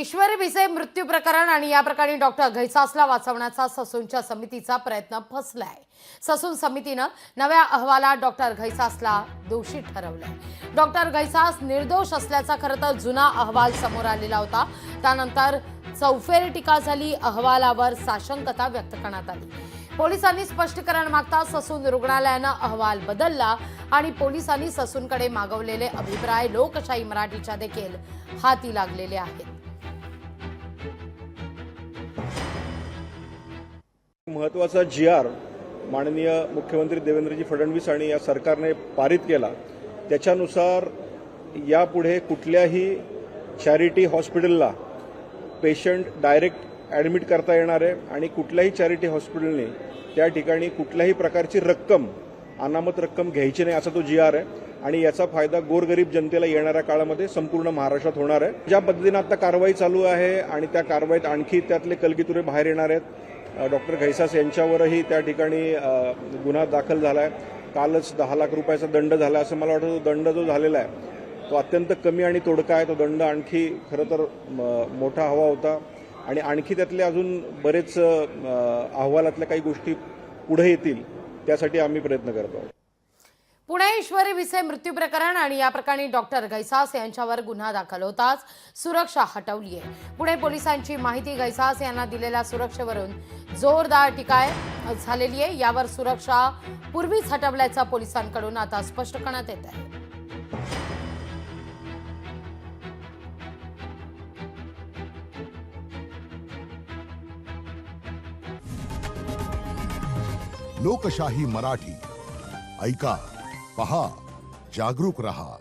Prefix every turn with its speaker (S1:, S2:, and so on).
S1: ईश्वरी भिसे मृत्यू प्रकरण आणि या प्रकरणी डॉक्टर घैसासला वाचवण्याचा ससूनच्या समितीचा प्रयत्न फसलाय। ससून समितीनं नव्या अहवालात डॉक्टर घैसासला दोषी ठरवलंय। डॉक्टर घैसास निर्दोष असल्याचा खरं तर जुना अहवाल समोर आलेला होता। त्यानंतर चौफेर टीका झाली, अहवालावर साशंकता व्यक्त करण्यात आली। पोलिसांनी स्पष्टीकरण मागता ससून रुग्णालयानं अहवाल बदलला आणि पोलिसांनी ससूनकडे मागवलेले अभिप्राय लोकशाही मराठीच्या देखील हाती लागलेले आहेत।
S2: महत्त्वाचा जी.आर. माननीय मुख्यमंत्री देवेंद्रजी फडणवीस आणि या सरकारने पारित केला। त्याच्यानुसार यापुढे कुठल्याही चॅरिटी हॉस्पिटलला पेशंट डायरेक्ट ॲडमिट करता येणार आहे आणि कुठल्याही चॅरिटी हॉस्पिटलने त्या ठिकाणी कुठल्याही प्रकारची रक्कम, अनामत रक्कम घ्यायची नाही, असा तो जी.आर. आहे आणि याचा फायदा गोरगरीब जनतेला येणाऱ्या काळामध्ये संपूर्ण महाराष्ट्रात होणार आहे। ज्या पद्धतीने आता कारवाई चालू आहे आणि त्या कारवाईत आणखी त्यातले कलगीतुरे बाहेर येणार आहेत। डॉक्टर घैसास यांच्यावरही त्या ठिकाणी गुन्हा दाखल झाला आहे। कालच 10 लाख रुपयाचा दंड झाला, असं मला वाटतं। तो दंड जो झालेला आहे तो अत्यंत कमी आणि तोडका आहे। तो दंड आणखी खरं तर मोठा हवा होता आणि आणखी त्यातले अजून बरेच अहवालातल्या काही गोष्टी पुढे येतील, त्यासाठी आम्ही प्रयत्न करतो आहोत।
S1: पुणे ईश्वरी भिसे मृत्यू प्रकरण आणि या प्रकरणी डॉक्टर घैसास यांच्यावर गुन्हा दाखल होताच सुरक्षा हटवली आहे। पुणे पोलिसांची माहिती घैसास यांना दिलेल्या सुरक्षेवरून जोरदार टीका झालेली आहे। यावर सुरक्षा पूर्वीच हटवल्याचा पोलिसांकडून आता स्पष्ट करण्यात येत आहे।
S3: लोकशाही मराठी ऐका, पहा, जागरूक रहा।